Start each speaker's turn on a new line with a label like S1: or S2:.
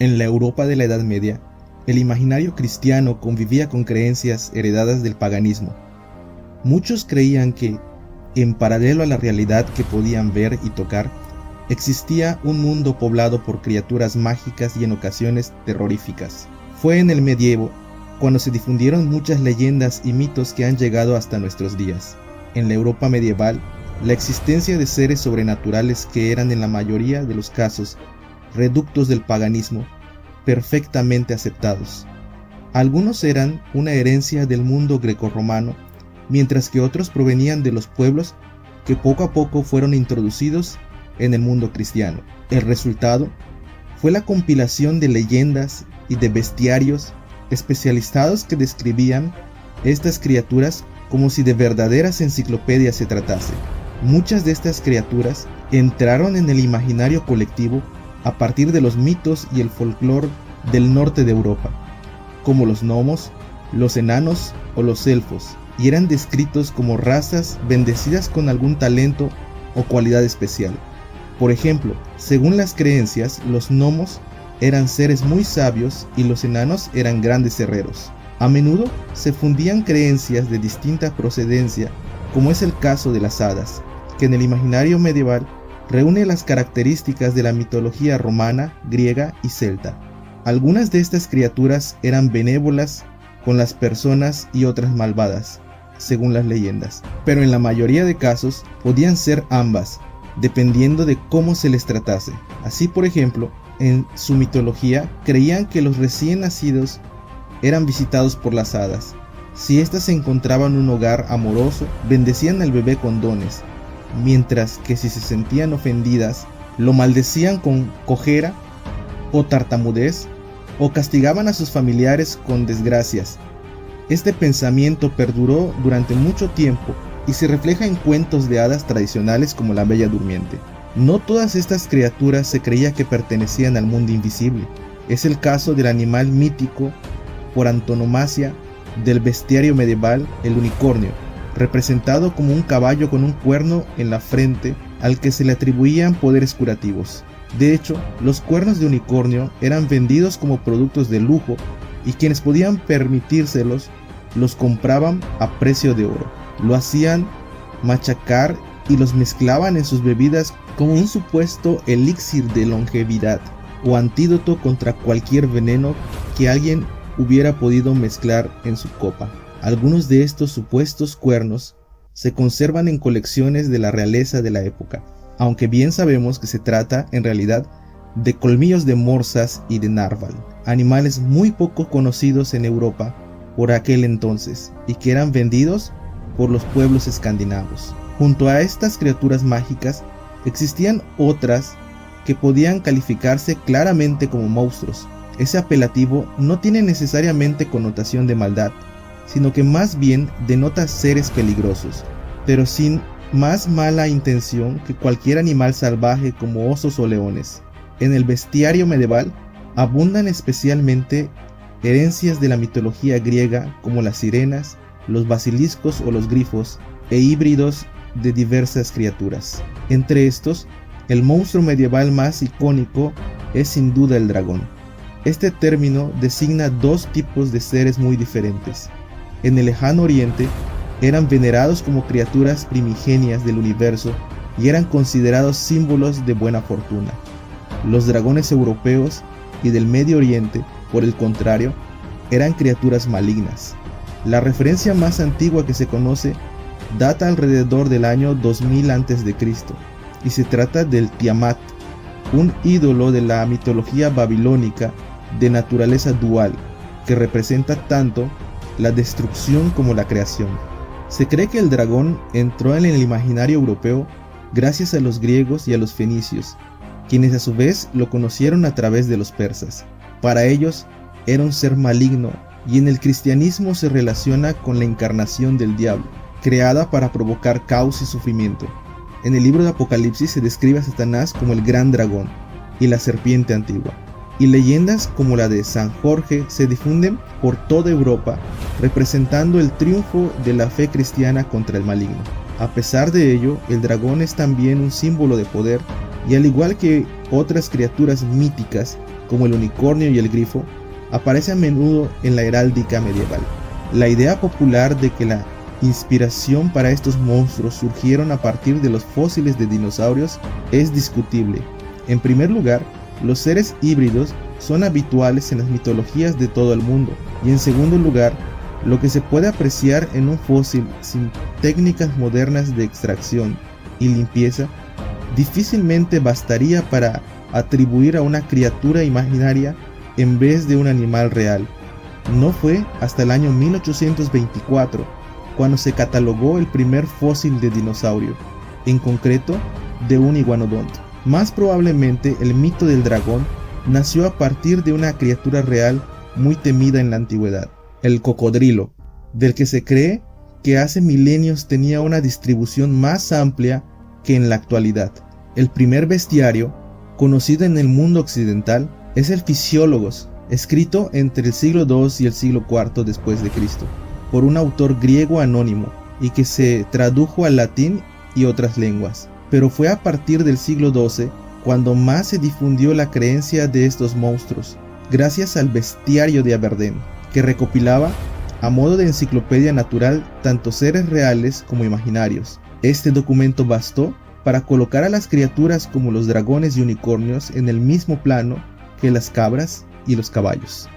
S1: En la Europa de la Edad Media, el imaginario cristiano convivía con creencias heredadas del paganismo. Muchos creían que, en paralelo a la realidad que podían ver y tocar, existía un mundo poblado por criaturas mágicas y en ocasiones terroríficas. Fue en el medievo cuando se difundieron muchas leyendas y mitos que han llegado hasta nuestros días. En la Europa medieval, la existencia de seres sobrenaturales que eran en la mayoría de los casos reductos del paganismo, perfectamente aceptados. Algunos eran una herencia del mundo grecorromano, mientras que otros provenían de los pueblos que poco a poco fueron introducidos en el mundo cristiano. El resultado fue la compilación de leyendas y de bestiarios especializados que describían estas criaturas como si de verdaderas enciclopedias se tratase. Muchas de estas criaturas entraron en el imaginario colectivo a partir de los mitos y el folclore del norte de Europa, como los gnomos, los enanos o los elfos, y eran descritos como razas bendecidas con algún talento o cualidad especial. Por ejemplo, según las creencias, los gnomos eran seres muy sabios y los enanos eran grandes herreros. A menudo se fundían creencias de distinta procedencia, como es el caso de las hadas, que en el imaginario medieval reúne las características de la mitología romana, griega y celta. Algunas de estas criaturas eran benévolas con las personas y otras malvadas, según las leyendas, pero en la mayoría de casos podían ser ambas, dependiendo de cómo se les tratase. Así, por ejemplo, en su mitología creían que los recién nacidos eran visitados por las hadas. Si éstas encontraban un hogar amoroso, bendecían al bebé con dones, mientras que si se sentían ofendidas, lo maldecían con cojera o tartamudez, o castigaban a sus familiares con desgracias. Este pensamiento perduró durante mucho tiempo y se refleja en cuentos de hadas tradicionales como la Bella Durmiente. No todas estas criaturas se creía que pertenecían al mundo invisible. Es el caso del animal mítico por antonomasia del bestiario medieval, el unicornio, representado como un caballo con un cuerno en la frente al que se le atribuían poderes curativos. De hecho, los cuernos de unicornio eran vendidos como productos de lujo y quienes podían permitírselos los compraban a precio de oro. Lo hacían machacar y los mezclaban en sus bebidas como un supuesto elixir de longevidad o antídoto contra cualquier veneno que alguien hubiera podido mezclar en su copa. Algunos de estos supuestos cuernos se conservan en colecciones de la realeza de la época, aunque bien sabemos que se trata en realidad de colmillos de morsas y de narval, animales muy poco conocidos en Europa por aquel entonces y que eran vendidos por los pueblos escandinavos. Junto a estas criaturas mágicas existían otras que podían calificarse claramente como monstruos. Ese apelativo no tiene necesariamente connotación de maldad, sino que más bien denota seres peligrosos, pero sin más mala intención que cualquier animal salvaje como osos o leones. En el bestiario medieval abundan especialmente herencias de la mitología griega como las sirenas, los basiliscos o los grifos, e híbridos de diversas criaturas. Entre estos, el monstruo medieval más icónico es sin duda el dragón. Este término designa dos tipos de seres muy diferentes. En el lejano oriente, eran venerados como criaturas primigenias del universo y eran considerados símbolos de buena fortuna. Los dragones europeos y del Medio Oriente, por el contrario, eran criaturas malignas. La referencia más antigua que se conoce data alrededor del año 2000 a.C. y se trata del Tiamat, un ídolo de la mitología babilónica de naturaleza dual, que representa tanto la destrucción como la creación. Se cree que el dragón entró en el imaginario europeo gracias a los griegos y a los fenicios, quienes a su vez lo conocieron a través de los persas. Para ellos era un ser maligno y en el cristianismo se relaciona con la encarnación del diablo, creada para provocar caos y sufrimiento. En el libro de Apocalipsis se describe a Satanás como el gran dragón y la serpiente antigua, y leyendas como la de San Jorge se difunden por toda Europa, representando el triunfo de la fe cristiana contra el maligno. A pesar de ello, el dragón es también un símbolo de poder, y al igual que otras criaturas míticas, como el unicornio y el grifo, aparece a menudo en la heráldica medieval. La idea popular de que la inspiración para estos monstruos surgieron a partir de los fósiles de dinosaurios es discutible. En primer lugar, los seres híbridos son habituales en las mitologías de todo el mundo, y en segundo lugar, lo que se puede apreciar en un fósil sin técnicas modernas de extracción y limpieza difícilmente bastaría para atribuir a una criatura imaginaria en vez de un animal real. No fue hasta el año 1824 cuando se catalogó el primer fósil de dinosaurio, en concreto de un iguanodonto. Más probablemente el mito del dragón nació a partir de una criatura real muy temida en la antigüedad, el cocodrilo, del que se cree que hace milenios tenía una distribución más amplia que en la actualidad. El primer bestiario conocido en el mundo occidental es el Fisiólogos, escrito entre el siglo II y el siglo IV después de Cristo, por un autor griego anónimo y que se tradujo al latín y otras lenguas. Pero fue a partir del siglo XII cuando más se difundió la creencia de estos monstruos, gracias al Bestiario de Aberdeen, que recopilaba, a modo de enciclopedia natural, tanto seres reales como imaginarios. Este documento bastó para colocar a las criaturas como los dragones y unicornios en el mismo plano que las cabras y los caballos.